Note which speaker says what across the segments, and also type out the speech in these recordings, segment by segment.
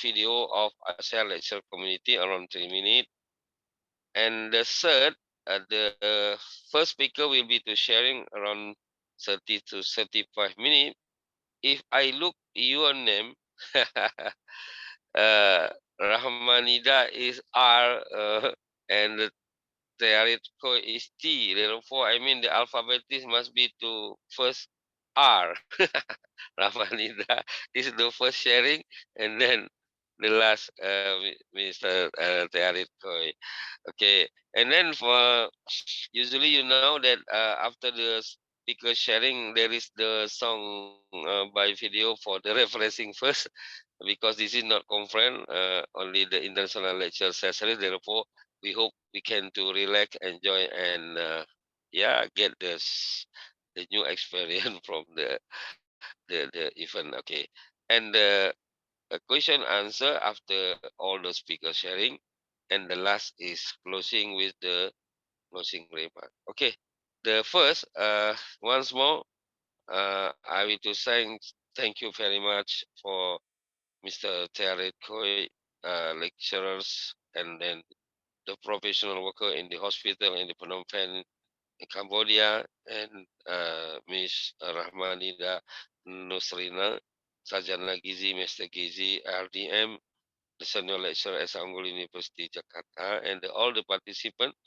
Speaker 1: video of ASEAN lecture community around 3 minutes. And the third, the first speaker will be to sharing around 30 to 35 minutes. If I look your name, Rahmanida is R, and the Tearitko is T. Therefore, I mean the alphabetics must be to first R. Rahmanida is the first sharing, and then the last, Mr. Tearitko. Okay, and then for usually you know that after the speaker sharing, there is the song by video for the referencing first, because this is not conference, only the international lecture session. Therefore, we hope we can to relax, enjoy, and yeah, get the new experience from the event. Okay, and the question answer after all the speaker sharing, and the last is closing with the closing remark. Okay, the first, once more, I will to thank you very much for Mr. Tearet Koi, lecturers, and then the professional worker in the hospital in the Phnom Penh in Cambodia, and Miss Rahmanida Nusrina, Sarjana Gizi, Mr. Gizi, RDM, the senior lecturer at Unggul University Jakarta, and all the participants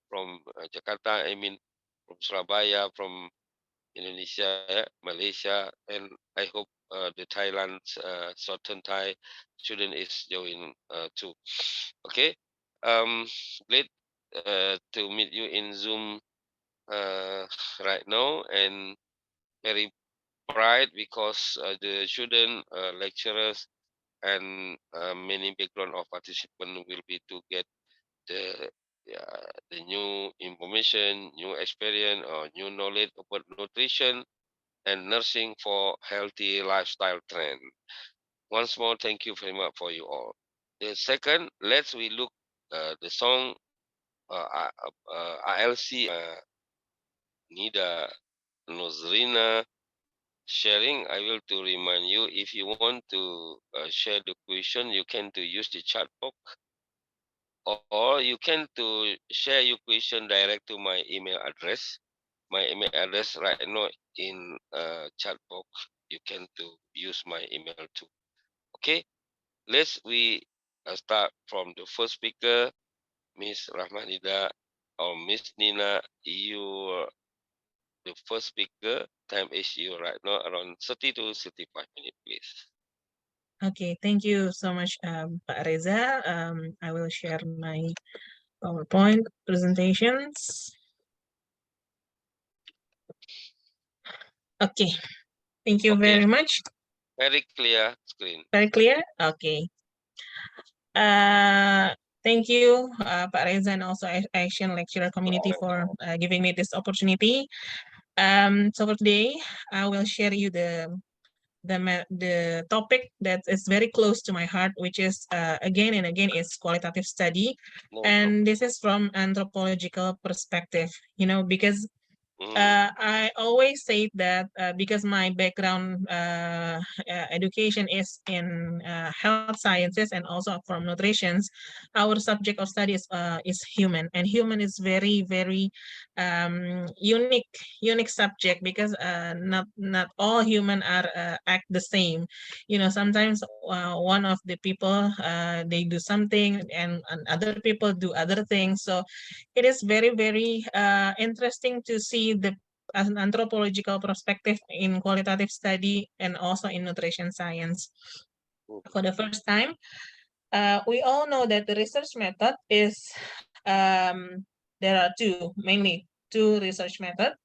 Speaker 1: from Jakarta, I mean from Surabaya, from Indonesia, Malaysia, and I hope the Thailand's Southern Thai student is joining too. Okay, glad to meet you in Zoom right now, and very pride because the student, lecturers, and many background of participant will be to get the the new information, new experience, or new knowledge about nutrition and nursing for healthy lifestyle trend. Once more, thank you very much for you all. The second, let's we look the song ILC Nida Nozrina sharing. I will to remind you, if you want to share the question, you can to use the chat box, or you can to share your question direct to my email address. My email address right now in chat box. You can to use my email too. Okay, let's we start from the first speaker, Miss Rahmanida or Miss Nina. You the first speaker. Time is you right now around 30 to 35 minutes, please.
Speaker 2: Okay, thank you so much, Pak Reza. I will share my PowerPoint presentations. Okay, thank you
Speaker 1: Okay,
Speaker 2: very much.
Speaker 1: very clear screen.
Speaker 2: Very clear? Okay. Thank you, Pak Reza, and also Asian Lecturer Community for giving me this opportunity. So for today, I will share you the topic that is very close to my heart, which is again and again is qualitative study,
Speaker 1: No
Speaker 2: and
Speaker 1: problem.
Speaker 2: this is from anthropological perspective. Because
Speaker 1: Mm,
Speaker 2: I always say that because my background education is in health sciences and also from nutrition, our subject of study is human, and human is very very unique subject because not all human are act the same. Sometimes one of the people they do something, and other people do other things. So it is very very interesting to see the as an anthropological perspective in qualitative study and also in nutrition science.
Speaker 1: mm,
Speaker 2: For the first time, we all know that the research method is there are mainly two research method,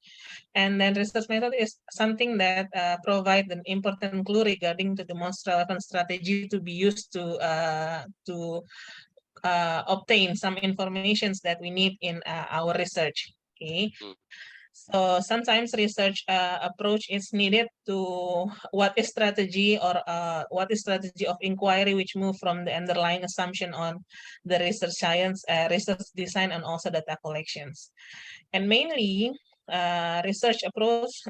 Speaker 2: and then research method is something that provide an important clue regarding to the most relevant strategy to be used to obtain some informations that we need in our research. Okay.
Speaker 1: mm,
Speaker 2: So sometimes research approach is needed to what is strategy or what is strategy of inquiry which move from the underlying assumption on the research science, research design, and also data collections. And mainly, research approach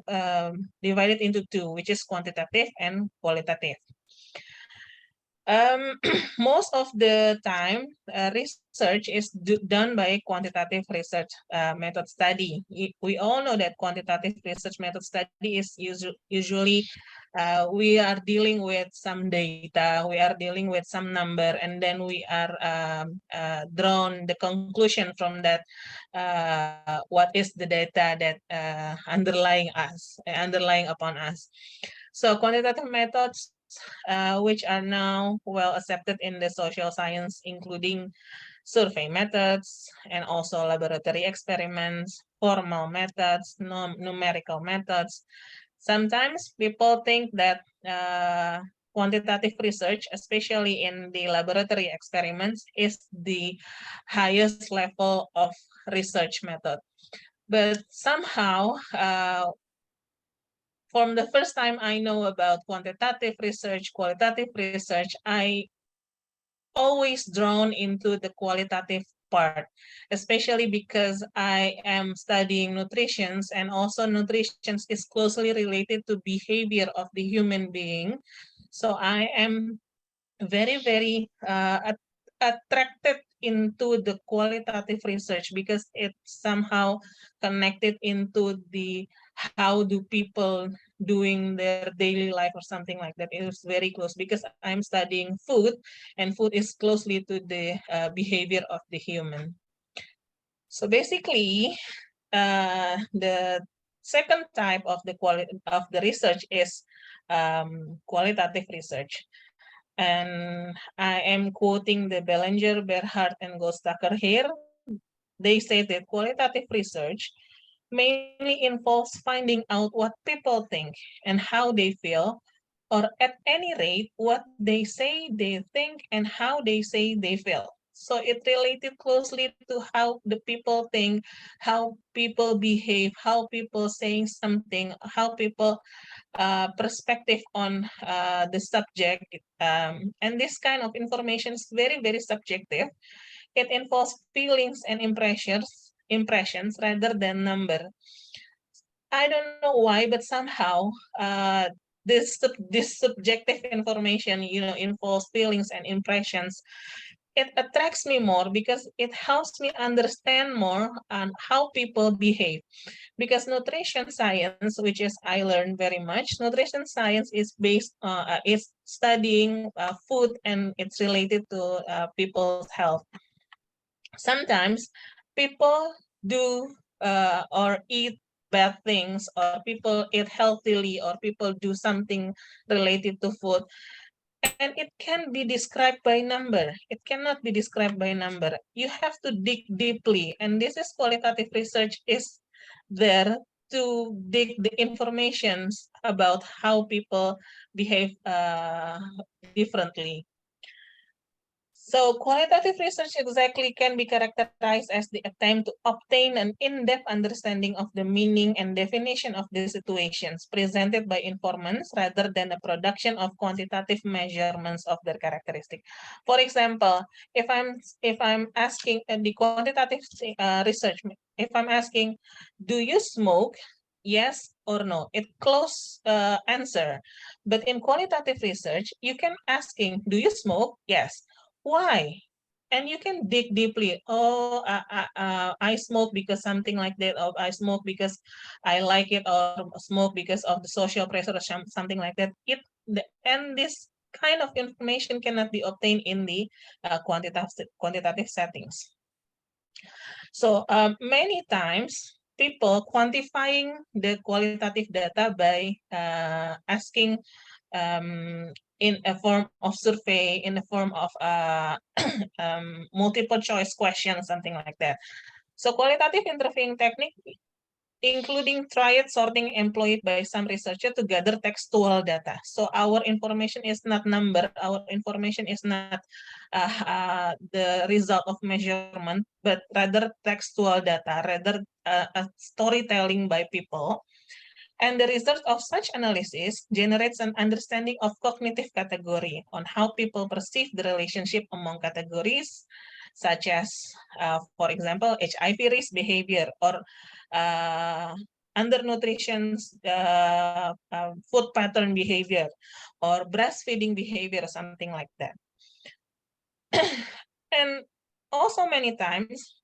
Speaker 2: divided into two, which is quantitative and qualitative. Most of the time, research is done by quantitative research method study. We all know that quantitative research method study is usually we are dealing with some data, we are dealing with some number, and then we are drawn the conclusion from that. What is the data that underlying upon us? So quantitative methods which are now well accepted in the social science, including survey methods and also laboratory experiments, formal methods, numerical methods. Sometimes people think that quantitative research, especially in the laboratory experiments, is the highest level of research method. But somehow, from the first time I know about quantitative research, qualitative research, I always drawn into the qualitative part, especially because I am studying nutrition, and also nutrition is closely related to behavior of the human being. So I am very attracted into the qualitative research because it's somehow connected into the how do people doing their daily life or something like that. It is very close because I'm studying food, and food is closely to the behavior of the human. So basically, the second type of the research is qualitative research. And I am quoting the Bellinger, Berhart, and Gostacker here. They say that qualitative research mainly involves finding out what people think and how they feel, or at any rate, what they say they think and how they say they feel. So it related closely to how the people think, how people behave, how people saying something, how people perspective on the subject. And this kind of information is very subjective. It involves feelings and impressions rather than number. I don't know why, but somehow this subjective information, involves feelings and impressions. It attracts me more because it helps me understand more on how people behave. Because nutrition science, which is I learned very much, nutrition science is based is studying food, and it's related to people's health. Sometimes people do or eat bad things, or people eat healthily, or people do something related to food, and it can be described by number. It cannot be described by number. You have to dig deeply, and this is qualitative research is there to dig the informations about how people behave differently. So qualitative research exactly can be characterized as the attempt to obtain an in-depth understanding of the meaning and definition of the situations presented by informants rather than a production of quantitative measurements of their characteristic. For example, if I'm asking the quantitative research, if I'm asking, do you smoke? Yes or no? It close answer. But in qualitative research, you can asking, do you smoke? Yes. Why? And you can dig deeply. Oh, I smoke because something like that, or I smoke because I like it, or smoke because of the social pressure, or something like that. And this kind of information cannot be obtained in the quantitative settings. So many times people quantifying the qualitative data by asking in a form of survey, in a form of multiple choice questions, something like that. So qualitative interviewing technique, including triad sorting employed by some researcher to gather textual data. So our information is not number, our information is not the result of measurement, but rather textual data, rather storytelling by people. And the result of such analysis generates an understanding of cognitive category on how people perceive the relationship among categories, such as, for example, HIV risk behavior, or undernutrition, food pattern behavior, or breastfeeding behavior, or something like that. And also many times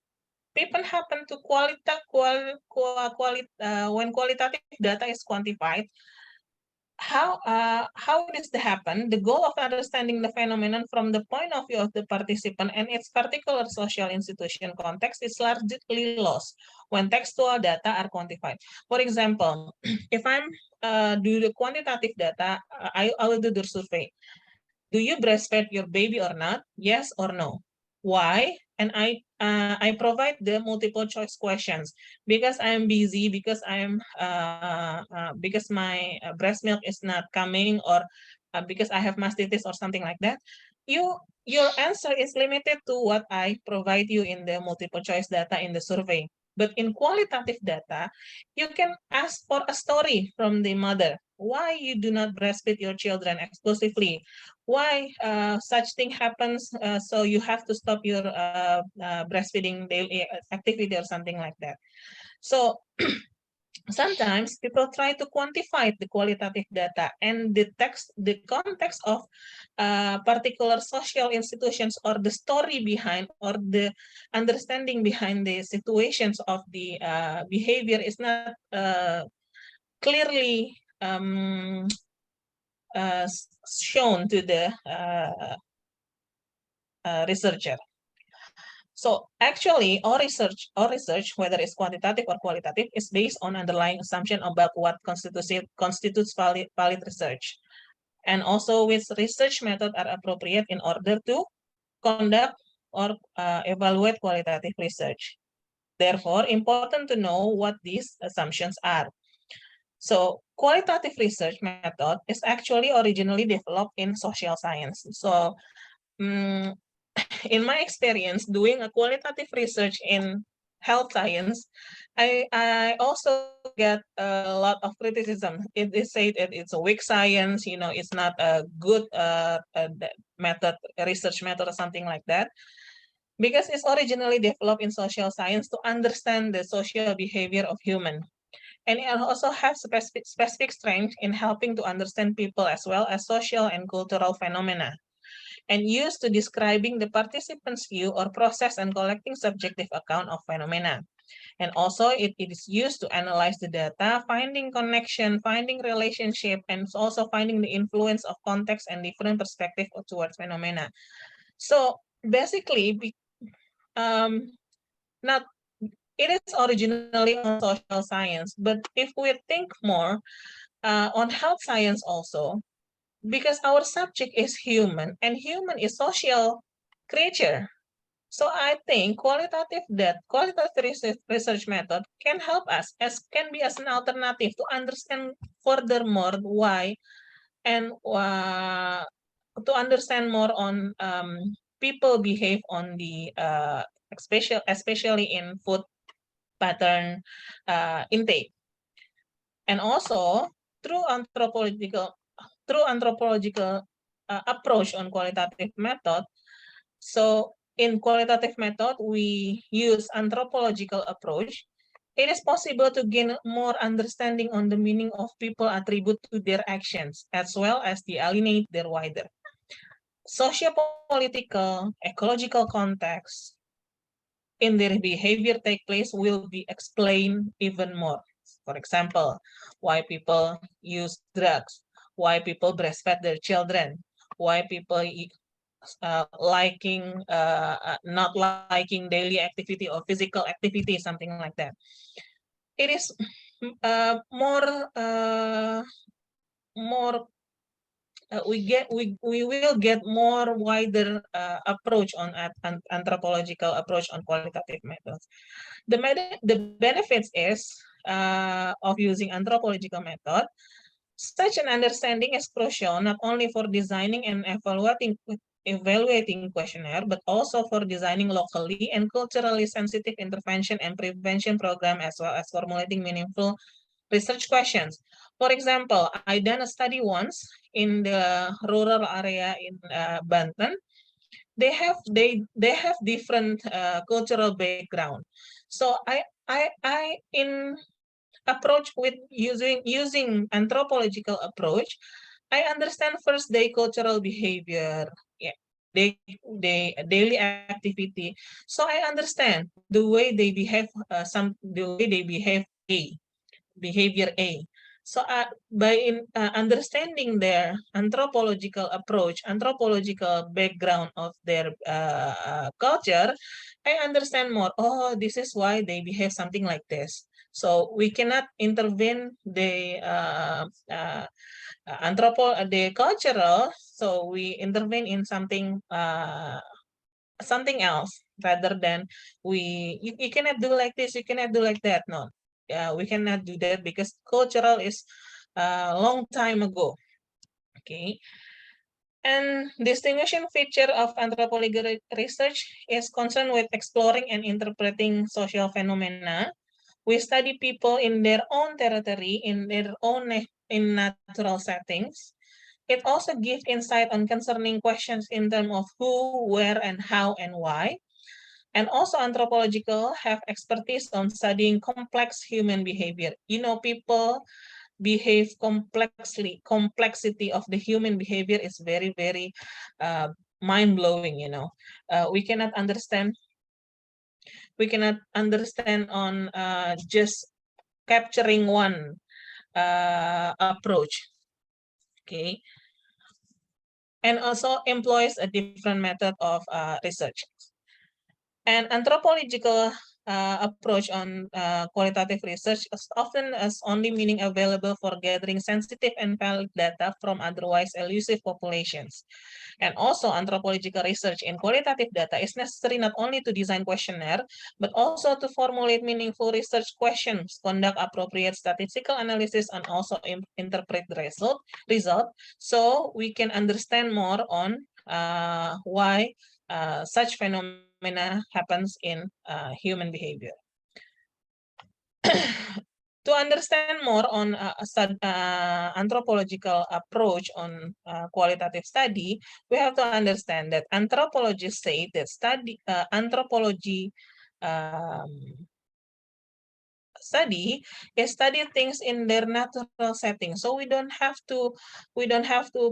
Speaker 2: people happen to when qualitative data is quantified, how it is to happen. The goal of understanding the phenomenon from the point of view of the participant and its particular social institution context is largely lost when textual data are quantified. For example, if I'm do the quantitative data, I will do the survey. Do you breastfeed your baby or not? Yes or no? Why? And I provide the multiple choice questions because I'm busy, because my breast milk is not coming, or because I have mastitis or something like that. Your answer is limited to what I provide you in the multiple choice data in the survey. But in qualitative data, you can ask for a story from the mother. Why you do not breastfeed your children exclusively? Why such thing happens, so you have to stop your breastfeeding daily activity or something like that. So sometimes people try to quantify the qualitative data and the context of particular social institutions, or the story behind, or the understanding behind the situations of the behavior is not clearly shown to the researcher. So actually, all research, whether it's quantitative or qualitative, is based on underlying assumption about what constitutes valid research, and also which research method are appropriate in order to conduct or evaluate qualitative research. Therefore, important to know what these assumptions are. So qualitative research method is actually originally developed in social science. So in my experience doing a qualitative research in health science, I also get a lot of criticism. It is said that it's a weak science, it's not a good research method or something like that, because it's originally developed in social science to understand the social behavior of human. And it also has specific strength in helping to understand people as well as social and cultural phenomena, and used to describing the participant's view or process and collecting subjective account of phenomena. And also it is used to analyze the data, finding connection, finding relationship, and also finding the influence of context and different perspective towards phenomena. So basically, not it is originally on social science, but if we think more on health science also, because our subject is human and human is social creature. So I think qualitative research method can help us, can be as an alternative to understand furthermore why, and to understand more on people behave on the especially in food pattern intake. And also through anthropological approach on qualitative method. So in qualitative method, we use anthropological approach. It is possible to gain more understanding on the meaning of people attribute to their actions, as well as delineate their wider socio-political, ecological context in their behavior take place will be explained even more. For example, why people use drugs, why people breastfeed their children, why people not liking daily activity or physical activity, something like that. It is more we will get more wider approach on anthropological approach on qualitative methods. The benefits is of using anthropological method. Such an understanding is crucial not only for designing and evaluating questionnaire, but also for designing locally and culturally sensitive intervention and prevention program, as well as formulating meaningful research questions. For example, I done a study once in the rural area in Banten. They have different cultural background. So I in approach with using anthropological approach, I understand first their cultural behavior, yeah, they daily activity. So I understand the way they behave, the way they behave behavior A. So by understanding their anthropological approach, anthropological background of their culture, I understand more. Oh, this is why they behave something like this. So we cannot intervene the cultural. So we intervene in something else rather than you cannot do like this, you cannot do like that. No, we cannot do that because cultural is a long time ago. Okay. And distinguishing feature of anthropological research is concerned with exploring and interpreting social phenomena. We study people in their own territory, in their own in natural settings. It also gives insight on concerning questions in terms of who, where, and how, and why. And also anthropological have expertise on studying complex human behavior. You know, people behave complexity of the human behavior is very, very mind-blowing, you know. We cannot understand on just capturing one approach. Okay. And also employs a different method of research. And anthropological approach on qualitative research is often as only meaning available for gathering sensitive and valid data from otherwise elusive populations. And also anthropological research in qualitative data is necessary not only to design questionnaire, but also to formulate meaningful research questions, conduct appropriate statistical analysis, and also interpret the result, so we can understand more on why such phenomena happens in human behavior. To understand more on anthropological approach on qualitative study, we have to understand that anthropologists say that anthropology study is study things in their natural setting. So we don't have to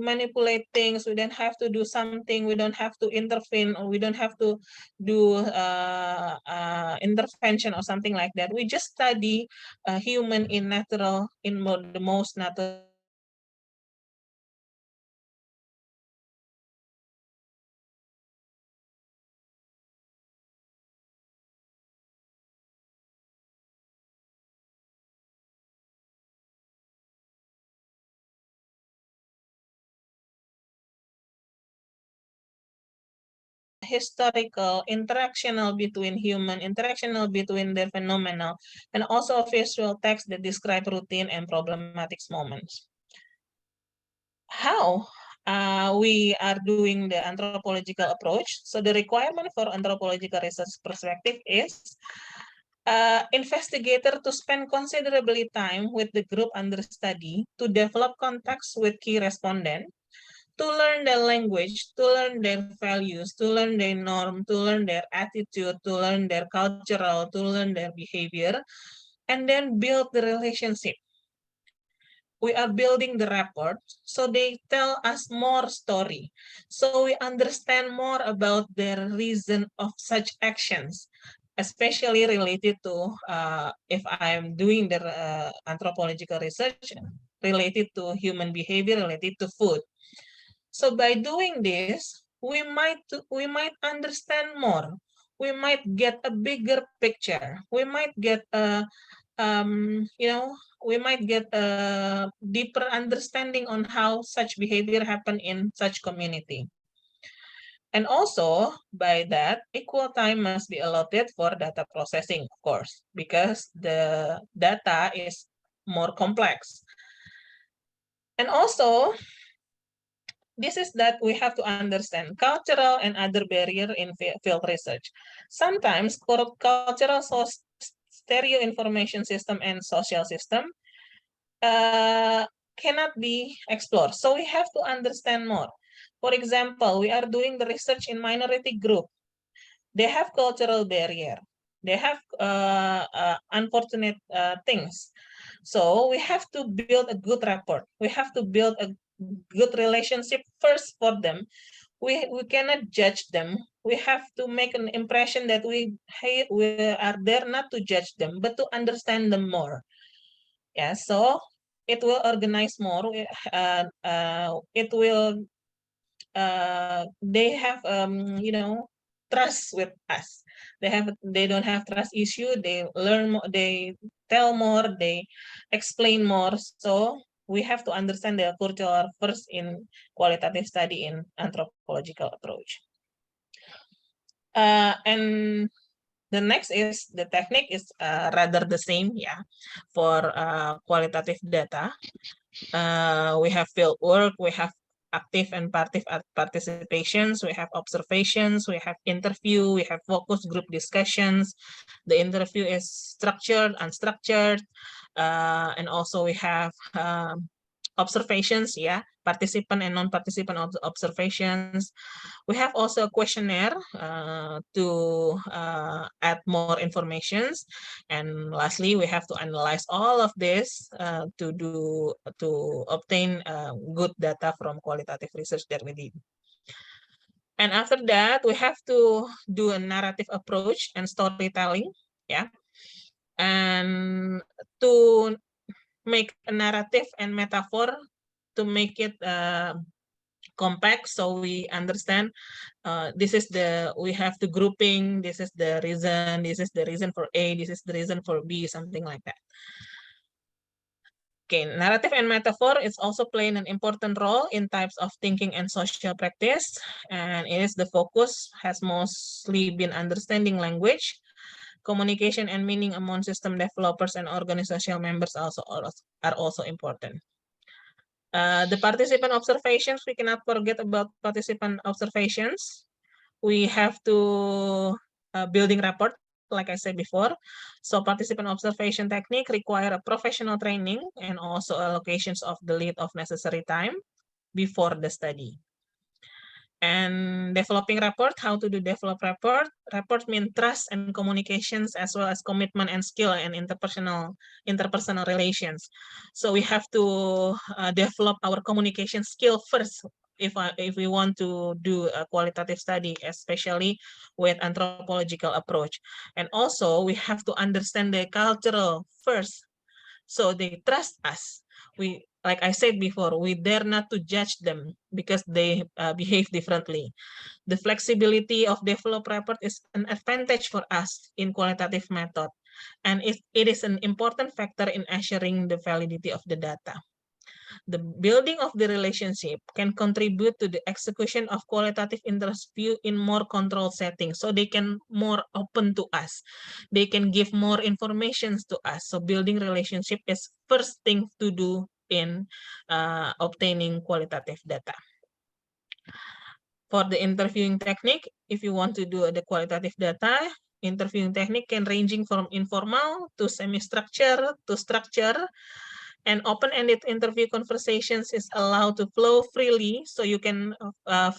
Speaker 2: manipulate things, we don't have to do something, we don't have to intervene, or we don't have to do intervention or something like that. We just study human in the most natural historical interactional between their phenomena, and also visual text that describe routine and problematic moments. How we are doing the anthropological approach? So the requirement for anthropological research perspective is investigator to spend considerably time with the group under study to develop contacts with key respondent, to learn their language, to learn their values, to learn their norm, to learn their attitude, to learn their cultural, to learn their behavior, and then build the relationship. We are building the rapport, so they tell us more story. So we understand more about their reason of such actions, especially related to if I'm doing the anthropological research related to human behavior, related to food. So by doing this, we might understand more. We might get a bigger picture. We might get a we might get a deeper understanding on how such behavior happen in such community. And also, by that, equal time must be allotted for data processing, of course, because the data is more complex. And also, this is that we have to understand cultural and other barrier in field research. Sometimes cultural stereo information system and social system cannot be explored. So we have to understand more. For example, we are doing the research in minority group. They have cultural barrier. They have unfortunate things. So we have to build a good rapport. We have to build a good relationship first for them. We cannot judge them. We have to make an impression that we are there not to judge them, but to understand them more. Yeah, so it will organize more. It will they have trust with us. They don't have trust issue. They learn more, they tell more, they explain more. So we have to understand the culture first in qualitative study in anthropological approach. And the next is the technique is rather the same, yeah, for qualitative data. We have field work, we have active and participations, we have observations, we have interview, we have focus group discussions. The interview is structured, unstructured, and also we have observations, yeah, participant and non-participant observations. We have also a questionnaire to add more informations, and lastly, we have to analyze all of this to obtain good data from qualitative research that we did. And after that, we have to do a narrative approach and storytelling, yeah, and to make a narrative and metaphor to make it compact, so we understand this is we have the grouping, this is the reason for A, this is the reason for B, something like that. Okay, narrative and metaphor is also playing an important role in types of thinking and social practice, and it is the focus has mostly been understanding language, communication and meaning among system developers and organizational members are also important. The participant observations, we cannot forget about participant observations. We have to building rapport, like I said before. So participant observation technique require a professional training and also allocations of the lead of necessary time before the study. And developing rapport, how to do develop rapport? Rapport means trust and communications as well as commitment and skill and interpersonal relations. So we have to develop our communication skill first if we want to do a qualitative study, especially with anthropological approach. And also we have to understand the cultural first, so they trust us. We, like I said before, we dare not to judge them because they behave differently. The flexibility of develop report is an advantage for us in qualitative method, and it is an important factor in assuring the validity of the data. The building of the relationship can contribute to the execution of qualitative interview in more controlled settings, so they can more open to us. They can give more information to us. So building relationship is first thing to do in obtaining qualitative data. For the interviewing technique, if you want to do the qualitative data, interviewing technique can ranging from informal to semi-structured to structured, and open-ended interview conversations is allowed to flow freely, so you can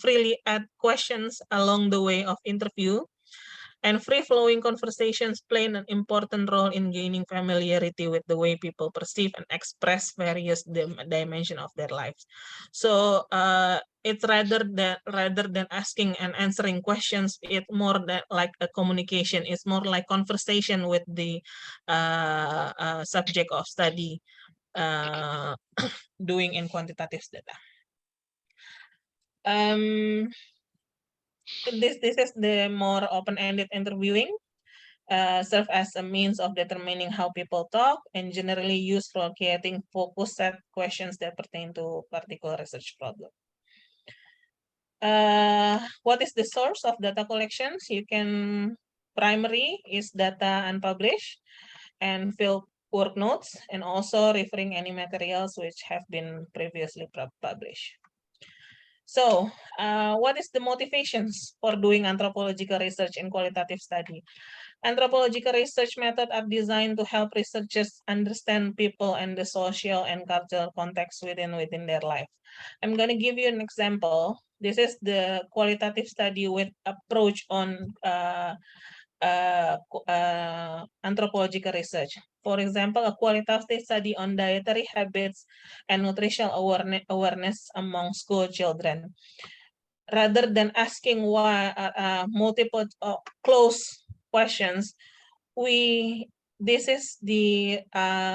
Speaker 2: freely add questions along the way of interview. And free-flowing conversations play an important role in gaining familiarity with the way people perceive and express various dimensions of their lives. So it's rather than asking and answering questions, it's more that like a communication. It's more like conversation with the subject of study doing in quantitative data. This is the more open-ended interviewing, serve as a means of determining how people talk and generally used for creating focus set questions that pertain to particular research problem. What is the source of data collections? You can, primary is data unpublished and field work notes, and also referring any materials which have been previously published. So, what is the motivations for doing anthropological research in qualitative study? Anthropological research methods are designed to help researchers understand people and the social and cultural context within their life. I'm going to give you an example. This is the qualitative study with approach on anthropological research. For example, a qualitative study on dietary habits and nutritional awareness among school children. Rather than asking why multiple close questions, this is the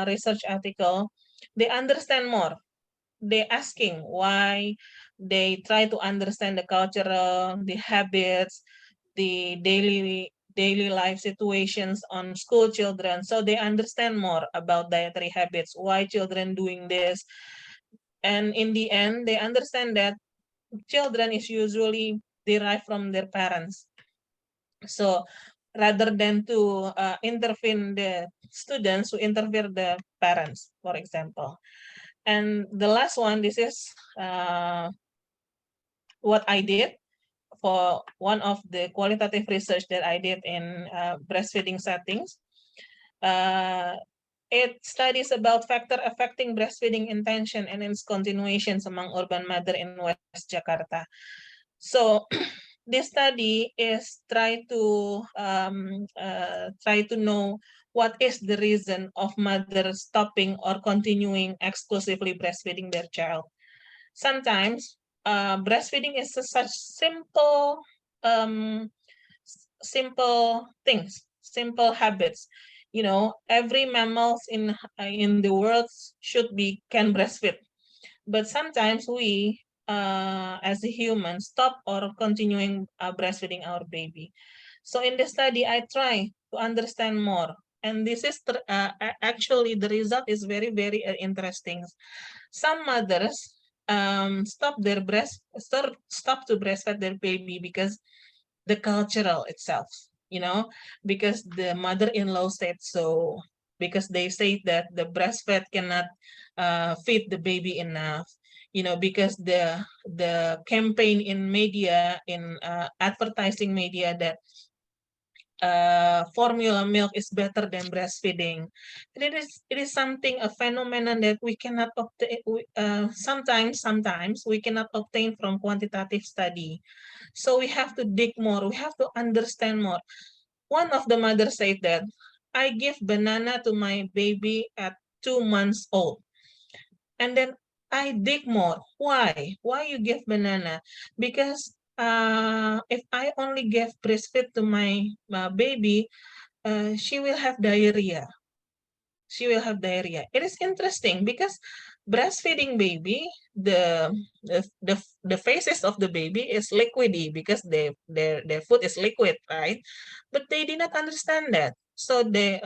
Speaker 2: research article. They understand more. They asking why, they try to understand the cultural, the habits, the daily life situations on school children, so they understand more about dietary habits, why children doing this. And in the end, they understand that children is usually derived from their parents. So rather than to intervene the students, to interfere the parents, for example. And the last one, this is what I did for one of the qualitative research that I did in breastfeeding settings. It studies about factor affecting breastfeeding intention and its continuations among urban mother in West Jakarta. So this study is try to know what is the reason of mother stopping or continuing exclusively breastfeeding their child. Sometimes breastfeeding is such simple things, simple habits. You know, every mammals in the world can breastfeed, but sometimes we as a human stop or continuing breastfeeding our baby. So in the study, I try to understand more, and this is actually the result is very interesting. Some mothers stop to breastfeed their baby because the cultural itself, you know, because the mother-in-law said so, because they say that the breastfeed cannot feed the baby enough, you know, because the campaign in media, in advertising media, that formula milk is better than breastfeeding. And it is something, a phenomenon that we cannot obtain. Sometimes we cannot obtain from quantitative study. So we have to dig more. We have to understand more. One of the mothers said that I give banana to my baby at 2 months old, and then I dig more. Why? Why you give banana? Because if I only give breastfeed to my baby, she will have diarrhea. She will have diarrhea. It is interesting because breastfeeding baby, the faces of the baby is liquidy because their food is liquid, right? But they did not understand that. So they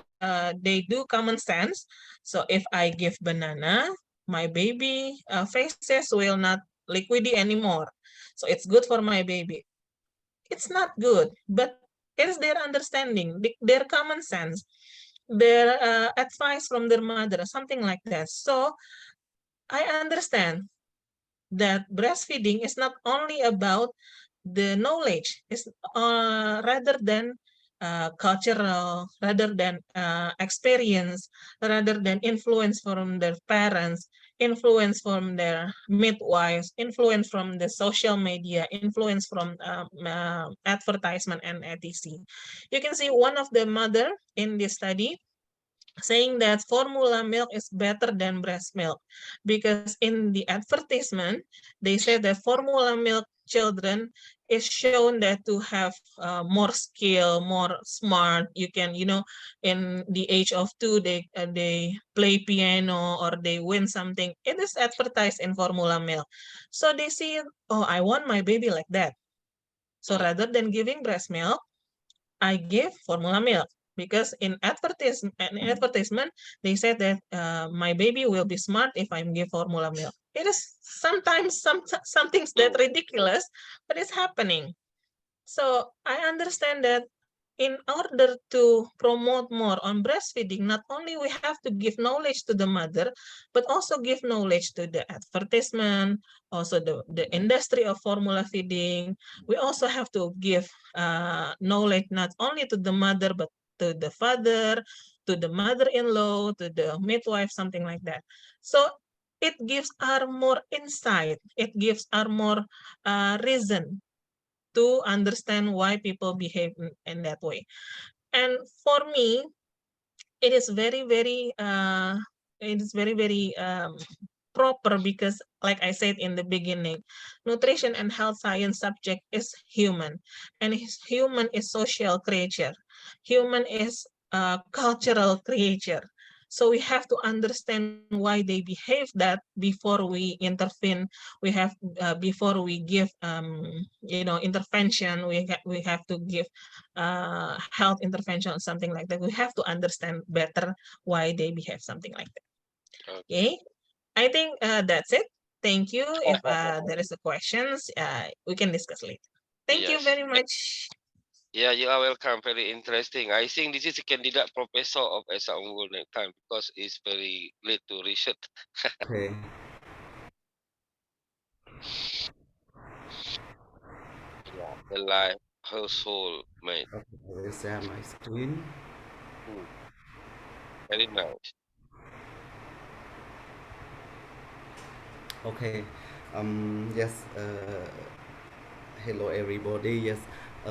Speaker 2: do common sense. So if I give banana, my baby faces will not liquidy anymore. So it's good for my baby. It's not good, but it is their understanding, their common sense, their advice from their mother, something like that. So I understand that breastfeeding is not only about the knowledge, it's rather than cultural, rather than experience, rather than influence from their parents, influence from their midwives, influence from the social media, influence from advertisement and etc. You can see one of the mother in this study saying that formula milk is better than breast milk, because in the advertisement they said that formula milk children is shown that to have more skill, more smart. You can, you know, in the age of 2 they play piano or they win something. It is advertised in formula milk, so they see, oh, I want my baby like that. So rather than giving breast milk, I give formula milk, because in advertisement they said that my baby will be smart if I give formula milk. It is sometimes some things that ridiculous, but it's happening. So I understand that in order to promote more on breastfeeding, not only we have to give knowledge to the mother, but also give knowledge to the advertisement, also the industry of formula feeding. We also have to give knowledge not only to the mother, but to the father, to the mother-in-law, to the midwife, something like that. So it gives our more insight. It gives our more reason to understand why people behave in that way. And for me, it is very, very, it is very, very proper because, like I said in the beginning, nutrition and health science subject is human, and human is social creature. Human is a cultural creature. So we have to understand why they behave that before we intervene. We have before we give intervention. We have to give health intervention, something like that. We have to understand better why they behave something like that.
Speaker 1: Okay.
Speaker 2: Okay, I think that's it. Thank you. If there is a questions, we can discuss later. Thank you
Speaker 1: Yes.
Speaker 2: very much.
Speaker 1: Yeah, you are welcome. Very interesting. I think this is a candidate professor of Esa Unggul next time because it's very late to research.
Speaker 3: Okay.
Speaker 1: Yeah, the life household mate.
Speaker 3: Okay. I will share my screen.
Speaker 1: Hmm, very nice.
Speaker 3: Okay. Yes. Hello everybody. Yes.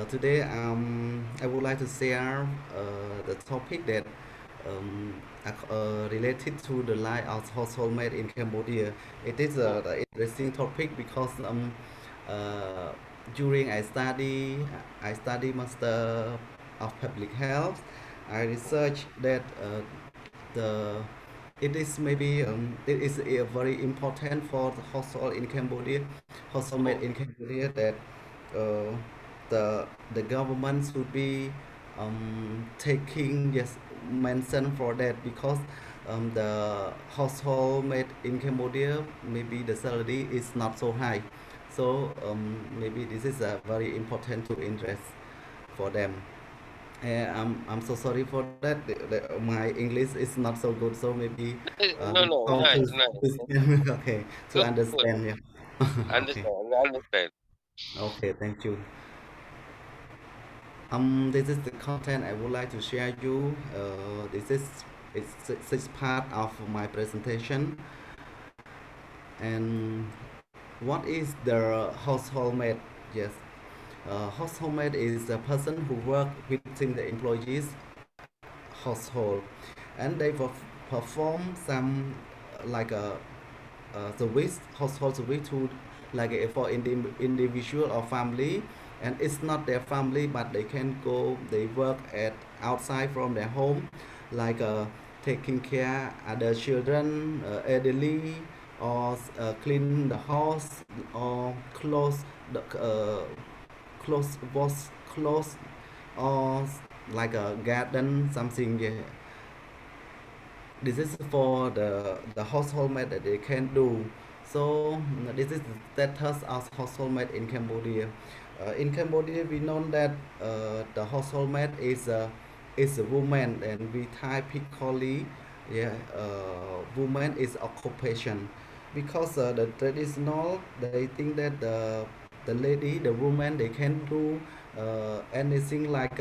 Speaker 3: Today I would like to share the topic that related to the life of household mate in Cambodia. It is
Speaker 1: Hmm,
Speaker 3: the interesting topic because uh, during I study master of public health. I research that the it is maybe it is very important for the household in Cambodia, household
Speaker 1: hmm,
Speaker 3: made in Cambodia that uh, the government should be taking yes mention for that because the household made in Cambodia maybe the salary is not so high, so maybe this is a very important to interest for them. I'm so sorry for that. My English is not so good, so maybe
Speaker 1: No, no,
Speaker 3: how
Speaker 1: nice,
Speaker 3: to
Speaker 1: nice.
Speaker 3: okay to
Speaker 1: Good, good.
Speaker 3: understand. Yeah. Okay.
Speaker 1: Understand, understand.
Speaker 3: Okay. Thank you. This is the content I would like to share you. This is it's part of my presentation. And what is the household mate? Yes, household mate is a person who work within the employees household, and they perform some like a service, household service to like for individual or family, and it's not their family but they can go they work at outside from their home, like taking care other children, elderly, or clean the house or close the close wash clothes, or like a garden something. Yeah, this is for the household maid that they can do. So this is the status of household maid in Cambodia. In Cambodia we know that the household maid is a woman, and we typically yeah woman is occupation because the traditional they think that the lady, the woman, they can do anything like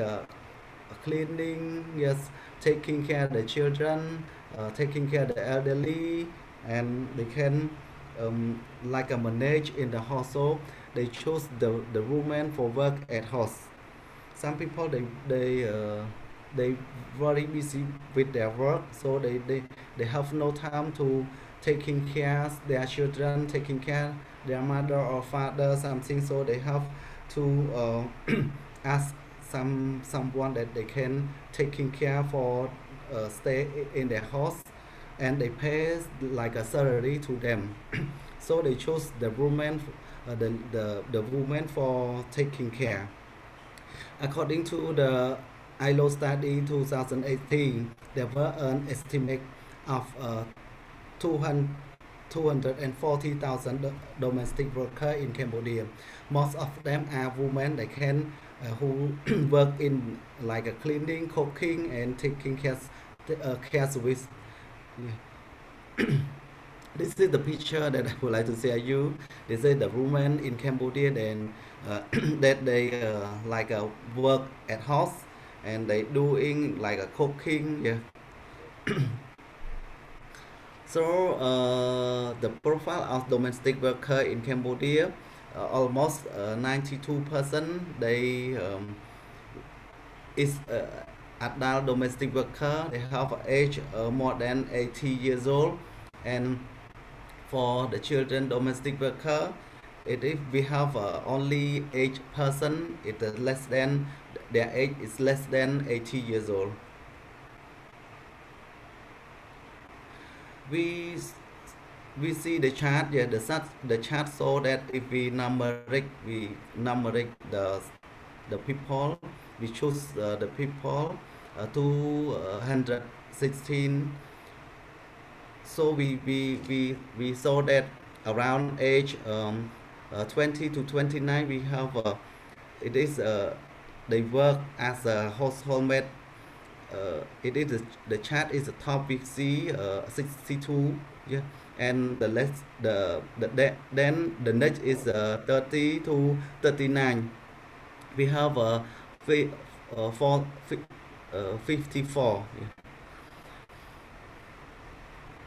Speaker 3: cleaning, yes, taking care of the children, taking care of the elderly, and they can like a manage in the household. They choose the woman for work at house. Some people they very busy with their work, so they have no time to taking care of their children, taking care their mother or father something, so they have to ask someone that they can taking care for stay in their house, and they pay like a salary to them. So they choose the woman, the woman for taking care. According to the ILO study 2018, there were an estimate of 200 240,000 domestic workers in Cambodia. Most of them are women that can who work in like a cleaning, cooking, and taking care with. This is the picture that I would like to share you. This is the women in Cambodia then that they like work at house, and they doing like a cooking. Yeah. So the profile of domestic worker in Cambodia, almost 92% they is adult domestic worker, they have age more than 80 years old. And for the children domestic worker, if we have only 8 person, it is less than, their age is less than 80 years old. we we see the chart. Yeah, the chart so that if we numeric the people, we choose the people 216. So we saw that around age 20 to 29, we have it is they work as a household mate. It is the chart is the top, we see 62. Yeah, and then the next is 30 to 39. We have fi, for, 54. Yeah.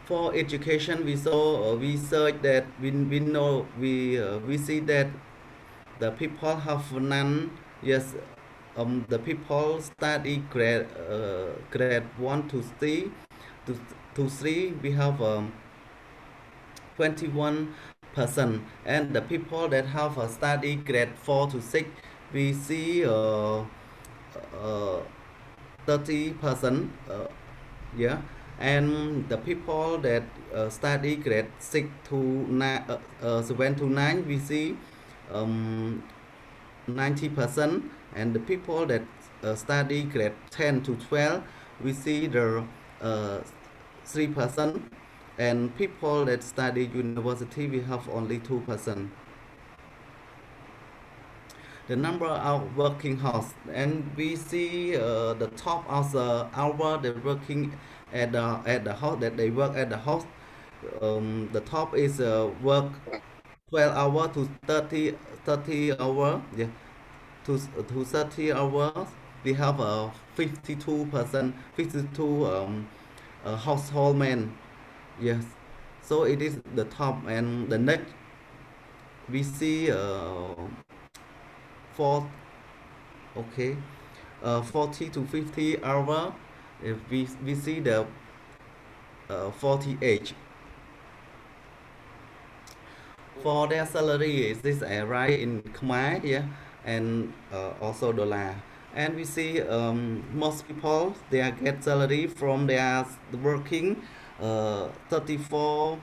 Speaker 3: For education, we saw we search that we know we see that the people have none. Yes, the people study grade 1 to 3 to 3. We have 21%, and the people that have study grade 4 to 6, we see 30%. Yeah, and the people that study grade 6 to 9, 7 to 9, we see 90%. And the people that study grade 10 to 12, we see the 3%. And people that study university, we have only 2%. The number of working hours, and we see the top of the hour they working at the house, that they work at the house. The top is work 12 hour to 30 hour. Yeah, to 30 hours. We have a 52%, 52 household men. Yes, so it is the top. And the next we see for okay 40 to 50 hour. If we see the 48. For their salary, is this a right in Khmer? Yeah, and also dollar. And we see most people, they get salary from their working 34%.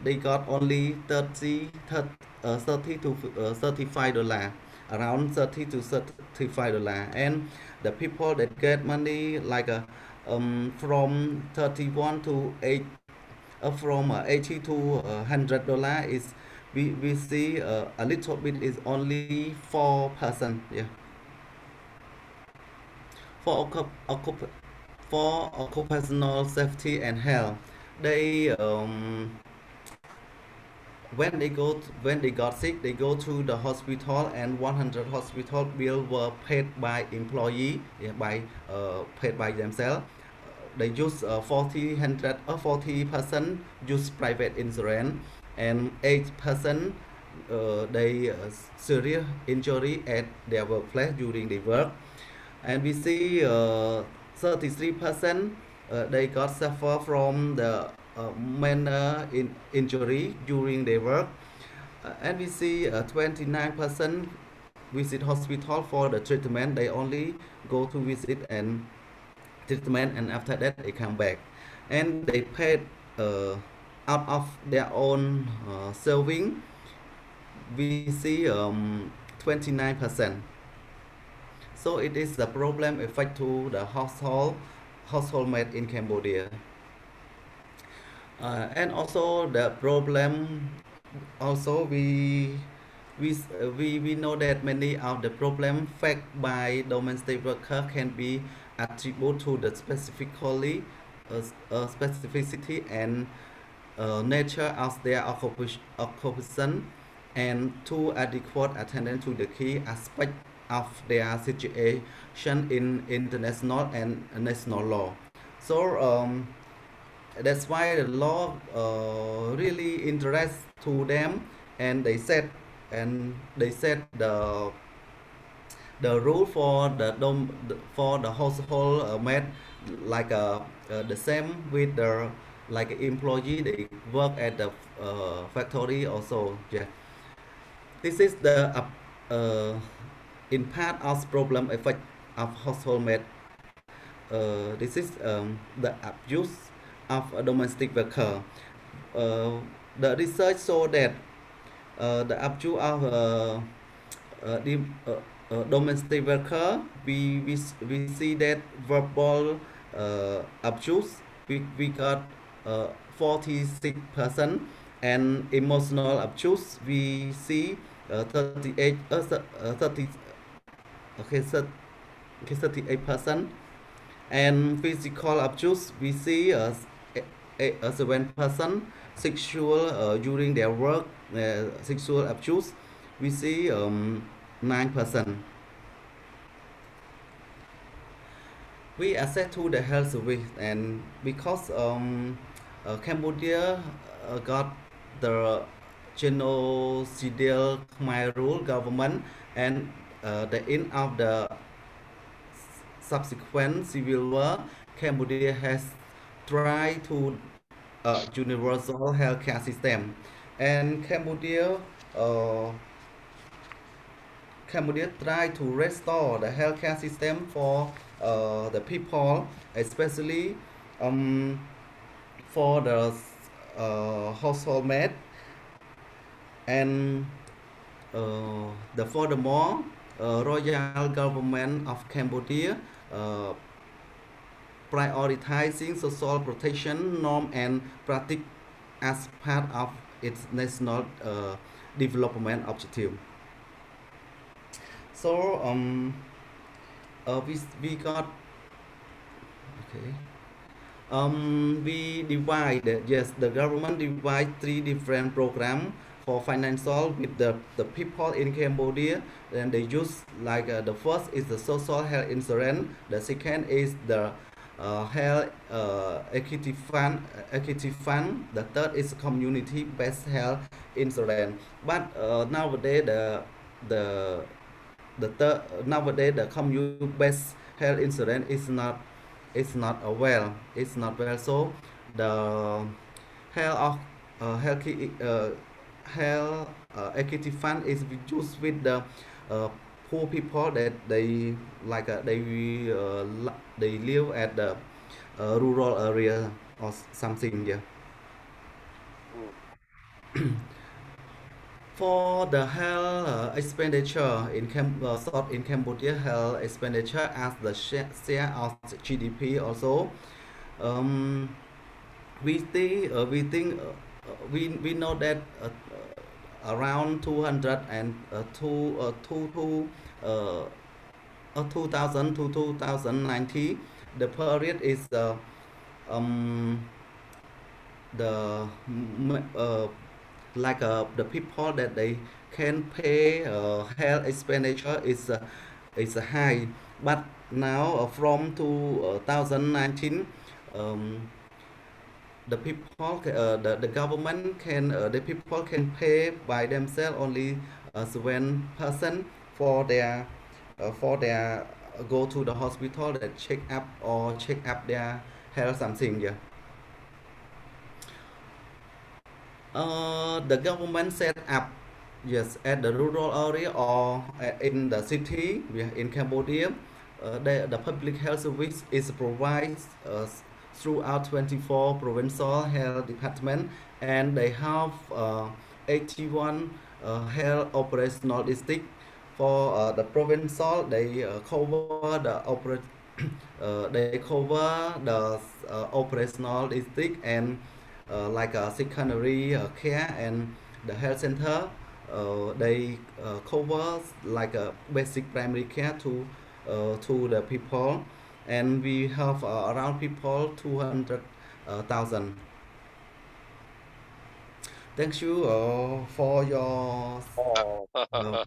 Speaker 3: They got only 30 to $35, around 30 to $35. And the people that get money like from 31 to 8, from 80 to $100 is, we see a little bit is only 4%. Yeah. For for occupational safety and health, they when they got sick, they go to the hospital, and 100 hospital bill were paid by employee. Yeah, paid by themselves. They use 40% use private insurance, and 8% they serious injury at their workplace during the work. And we see 33% they got suffer from the minor injury during their work. And we see 29% visit hospital for the treatment. They only go to visit and treatment, and after that they come back, and they paid out of their own saving. We see 29%. So it is the problem affect to the household made in Cambodia. And also the problem, also we know that many of the problem faced by domestic worker can be attributed to the specificity and nature of their occupation, and to adequate attendance to the key aspect of their situation in international and national law. So that's why the law really interests to them, and they set the rule for for the household mate like the same with the like employee they work at the factory also. Yeah, this is the in part of problem effect of household mate. This is the abuse of a domestic worker. Uh, the research show that the abuse of the domestic worker, we see that verbal abuse we got 46%, and emotional abuse we see 38 30 okay, 38%, and physical abuse we see 7%, sexual during their work sexual abuse we see 9%. We access to the health service, and because Cambodia got the genocidal Khmer rule government, and the end of the subsequent civil war, Cambodia has tried to universal healthcare system, and uh, Cambodia tried to restore the healthcare system for the people, especially um, for the household mate, and the furthermore royal government of Cambodia uh, prioritizing social protection norm and practice as part of its national development objective. So we got okay. We divide, yes, the government divide three different programs for financial with the people in Cambodia. And they use like the first is the social health insurance, the second is the health equity fund, the third is community based health insurance. But nowadays the nowadays the community based health insurance is not well, it's not well. So the health of health health equity fund is used with the uh, poor people that they like they live at the rural area or something. Yeah.
Speaker 1: Mm.
Speaker 3: For the health expenditure in sort in Cambodia, health expenditure as the share of GDP also. Um, we know that around 200 and uh, 2000 to 2019, the period is um, the like the people that they can pay health expenditure is high, but now from 2019 um, the people the government can the people can pay by themselves only 7% for their go to the hospital that check up or check up their health something. Yeah. The government set up, yes, at the rural area or in the city. Yeah, in Cambodia. The public health service is provided throughout 24 provincial health department, and they have 81 health operational district. For the provincial, they cover they cover the operational district, and like secondary care and the health center. They cover like a basic primary care to the people, and we have around people 200,000. Thank you for your
Speaker 1: Oh.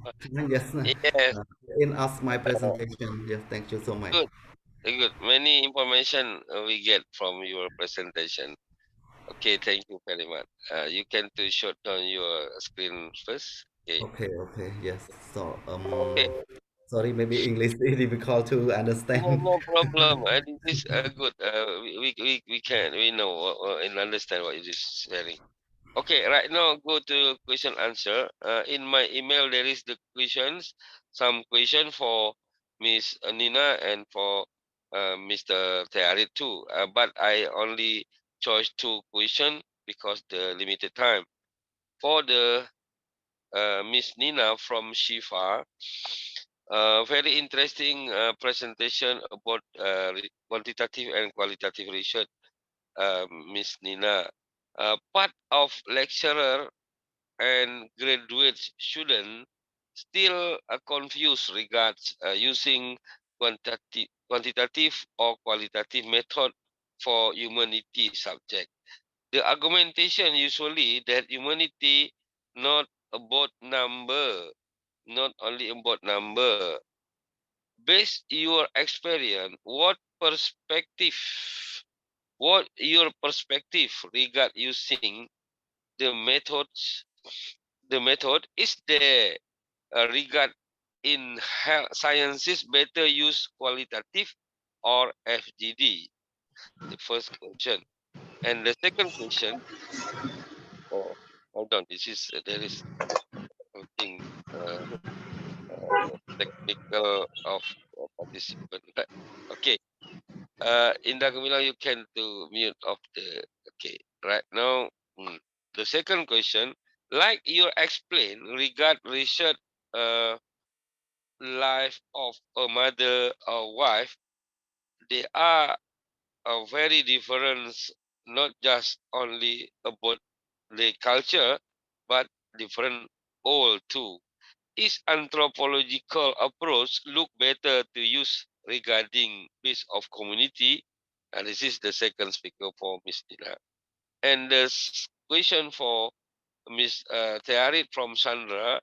Speaker 3: yes,
Speaker 1: Yes,
Speaker 3: in us my presentation. Yes, thank you so much.
Speaker 1: good, good. Many information we get from your presentation. Okay, thank you very much. You can to shut down your screen first. Okay.
Speaker 3: Okay, okay, yes. So
Speaker 1: Okay.
Speaker 3: Sorry, maybe English is difficult to
Speaker 1: No,
Speaker 3: understand.
Speaker 1: no problem. This is good. We know and understand what it is sharing. Okay, right now go to question answer. In my email there is the questions, some question for Miss Nina and for Mr. Tearit too. But I only chose 2 question because the limited time. For the Miss Nina from Shifa, very interesting presentation about quantitative and qualitative research, Miss Nina. Part of lecturer and graduate student still confused regards using quantitative or qualitative method for humanity subject. The argumentation usually that humanity not about number, not only about number. Based your experience, what your perspective regard using the methods, the method is there regard in sciences better use qualitative or FGD? The first question. And the second question, oh, hold on, this is there is something technical of participant. Right? Okay. Indah Gemilang, you can to mute of the. Okay. Right now, the second question, like you explained, regard research, life of a mother or wife, they are very different, not just only about the culture, but different all too. Is anthropological approach look better to use regarding base of community? And this is the second speaker for Miss Nina. And the question for Miss Tearit from Sandra,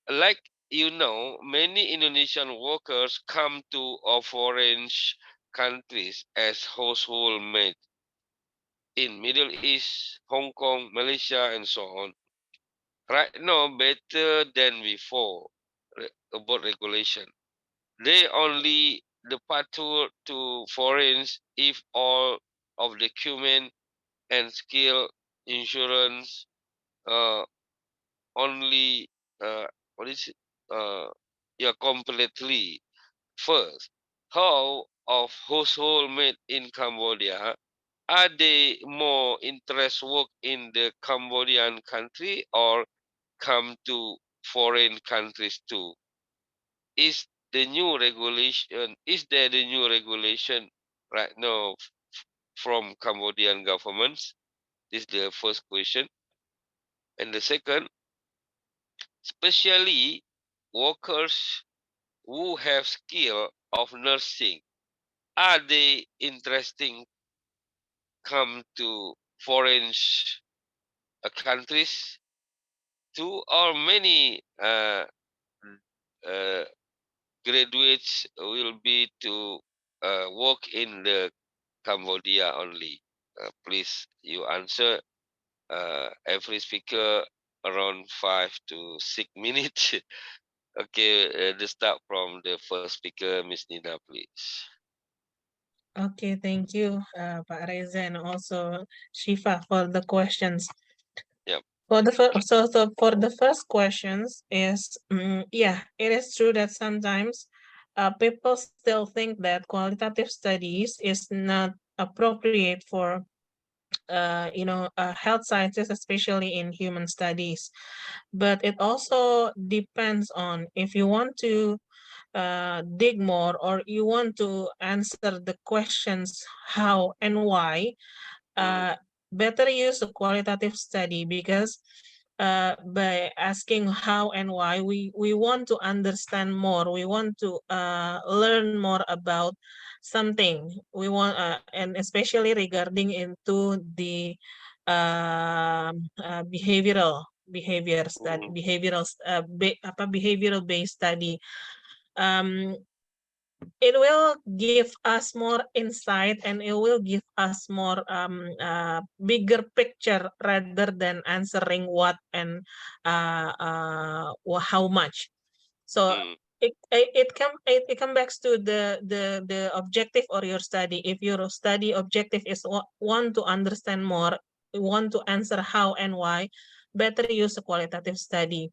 Speaker 1: like many Indonesian workers come to foreign countries as household mates in Middle East, Hong Kong, Malaysia, and so on. Right now, better than before about regulation. They only depart to foreigners if all of the document and skill insurance uh, only what is it? Yeah, completely. First, how of household made in Cambodia? Are they more interest work in the Cambodian country or come to foreign countries too? Is there the new regulation right now from Cambodian governments? This is the first question. And the second, especially workers who have skill of nursing, are they interesting come to foreign countries too, or many uh, graduates will be to work in the Cambodia only? Please, you answer. Every speaker around 5 to 6 minutes. Okay, the start from the first speaker, Miss Nina, please.
Speaker 2: Okay, thank you, Pak Reza, and also Shifa for the questions.
Speaker 1: Yep.
Speaker 2: For the for the first questions is yeah, it is true that sometimes people still think that qualitative studies is not appropriate for health sciences, especially in human studies. But it also depends on if you want to dig more or you want to answer the questions how and why.
Speaker 1: Mm.
Speaker 2: uh, Better use a qualitative study because by asking how and why, we want to understand more, we want to learn more about something we want, and especially regarding into the
Speaker 1: Mm.
Speaker 2: behavioral based study. um, it will give us more insight and it will give us more bigger picture rather than answering what and how much. So
Speaker 1: Mm.
Speaker 2: it come back to the objective or your study. If your study objective is want to understand more, want to answer how and why, better use a qualitative study.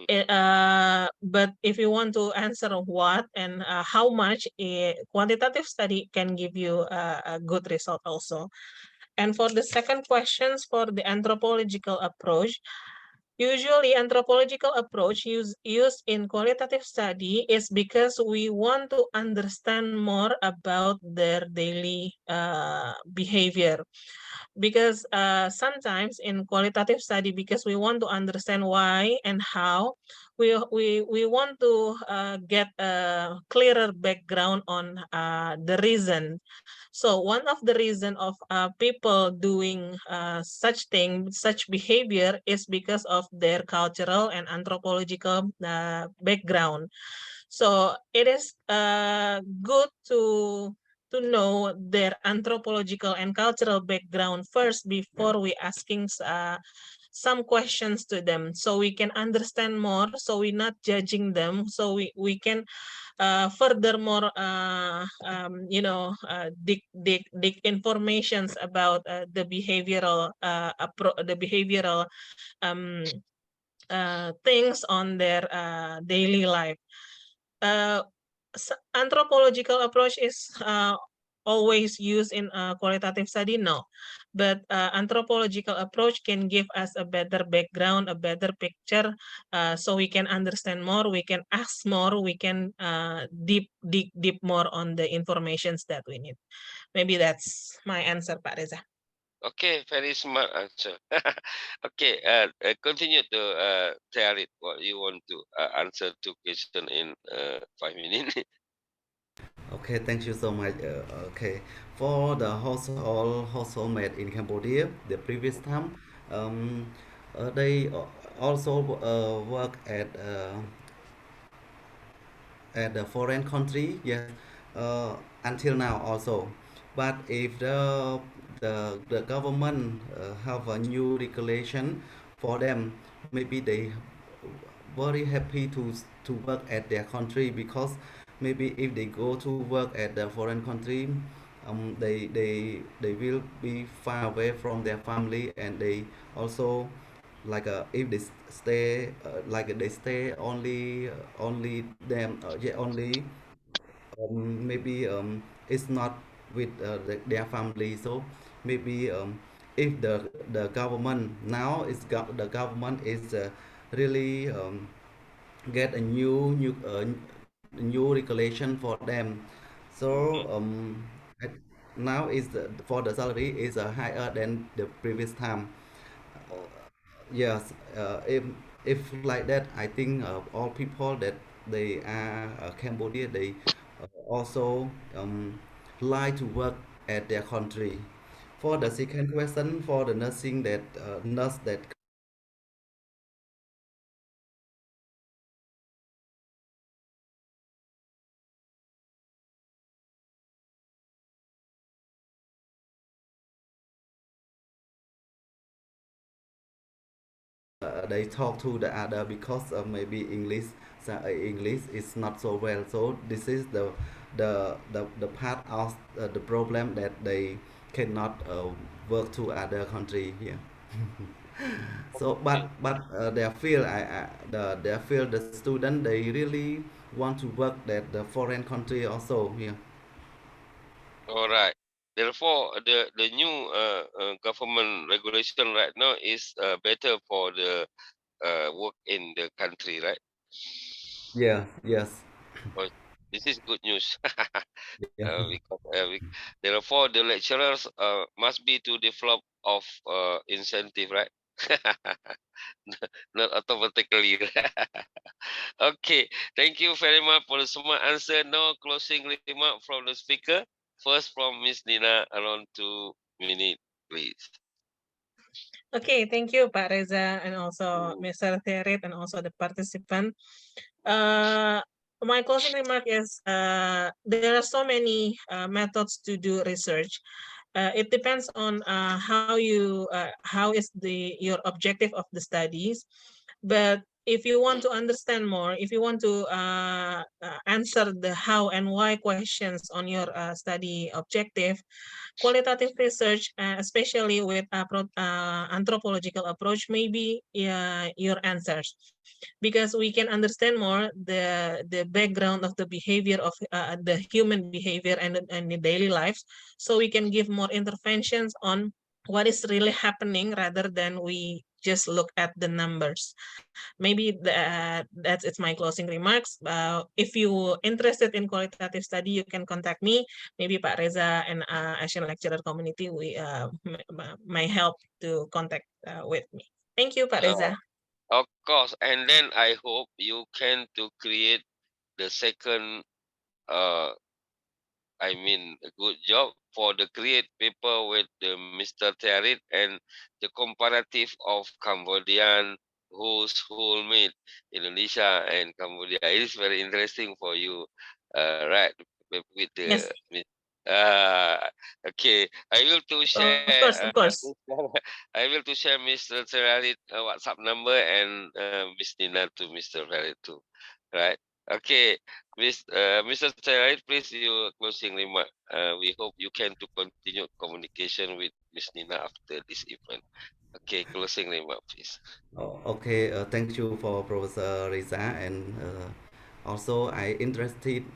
Speaker 2: But if you want to answer what and how much, a quantitative study can give you a good result also. And for the second questions, for the anthropological approach, usually anthropological approach used in qualitative study is because we want to understand more about their daily behavior. Because sometimes in qualitative study, because we want to understand why and how, we want to get a clearer background on the reason. So one of the reason of people doing such thing, such behavior, is because of their cultural and anthropological background. So it is good to know their anthropological and cultural background first before we asking some questions to them, so we can understand more, so we're not judging them, so we can furthermore dig informations about the behavioral um, things on their daily life. uh, Anthropological approach is always used in a qualitative study? No. But anthropological approach can give us a better background, a better picture, so we can understand more, we can ask more, we can deep more on the informations that we need. Maybe that's my answer, Pak Reza.
Speaker 1: Okay, very smart answer. Okay, continue to tell it what you want to answer to question in 5 minutes.
Speaker 3: Okay, thank you so much. Okay, for the household made in Cambodia, the previous time, um, they also work at the foreign country. Yes, until now also. But if the government have a new regulation for them, maybe they very happy to work at their country, because maybe if they go to work at the foreign country, they will be far away from their family, and they also like if they stay like they stay only them yeah, only maybe it's not with their family. So maybe if the government now the government is really get a new regulation for them. So now is for the salary is higher than the previous time. Yes, if like that, I think all people that they are Cambodia, they also like to work at their country. For the second question, for the nursing that nurse that they talk to the other, because maybe English is not so well. So this is the part of the problem that they cannot work to other country here. So
Speaker 1: Okay.
Speaker 3: but their field their field the student, they really want to work at the foreign country also here.
Speaker 1: All right. Therefore, the new government regulation right now is better for the work in the country, right?
Speaker 3: Yeah, yes.
Speaker 1: Oh, this is good news.
Speaker 3: Yeah.
Speaker 1: Therefore, the lecturers must be to develop of incentive, right? Not automatically. Okay, thank you very much for the smart answer. No closing remark from the speaker. First from Miss Nina, around 2 minutes, please.
Speaker 2: Okay, thank you, Pak Reza, and also Mr. Therit, and also the participant. My closing remark is there are so many methods to do research. It depends on how is the your objective of the studies, but if you want to understand more, if you want to answer the how and why questions on your study objective, qualitative research, especially with anthropological approach, may be your answers, because we can understand more the background of the behavior of the human behavior and the daily lives, so we can give more interventions on what is really happening rather than we just look at the numbers. Maybe that's it's my closing remarks. If you interested in qualitative study, you can contact me. Maybe Pak Reza and Asian lecturer community we may help to contact with me. Thank you, Pak Reza.
Speaker 1: Of course, and then I hope you can to create the second I mean a good job for the create paper with the Mr. Terit and the comparative of Cambodian whole meat Indonesia and Cambodia. It is very interesting for you, right? With the
Speaker 2: Yes,
Speaker 1: uh, okay. I will to
Speaker 2: of
Speaker 1: share.
Speaker 2: course, of course.
Speaker 1: I will to share Mr. Terit WhatsApp number and Miss Nina to Mr. Terit too, right? Okay. Mr. Terit, please your closing remark. We hope you can to continue communication with Miss Nina after this event. Okay, closing remark, please.
Speaker 3: Oh, okay, thank you for Professor Riza, and also I interesting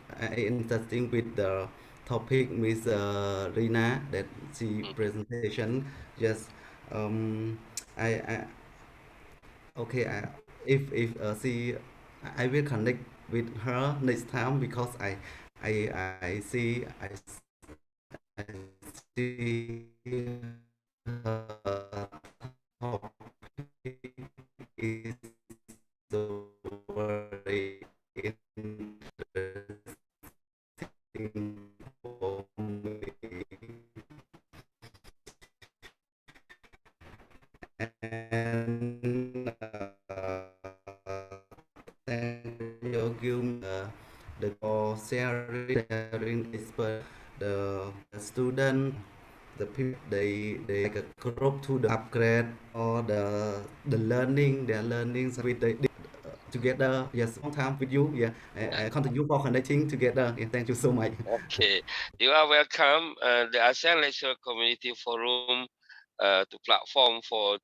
Speaker 3: with the topic Miss Rina that she
Speaker 1: Mm.
Speaker 3: presentation. Just um, I okay, if she I will connect with her next time because I see I see her topic is so very interesting for me, and thank you give me the for sharing expert the student the people they like a group to the upgrade or the learning their learnings with the together. Yes, long time with you. Yeah, I continue for connecting together. Yeah, thank you so much.
Speaker 1: Okay, you are welcome. The ASEAN Lecturer Community Forum to platform for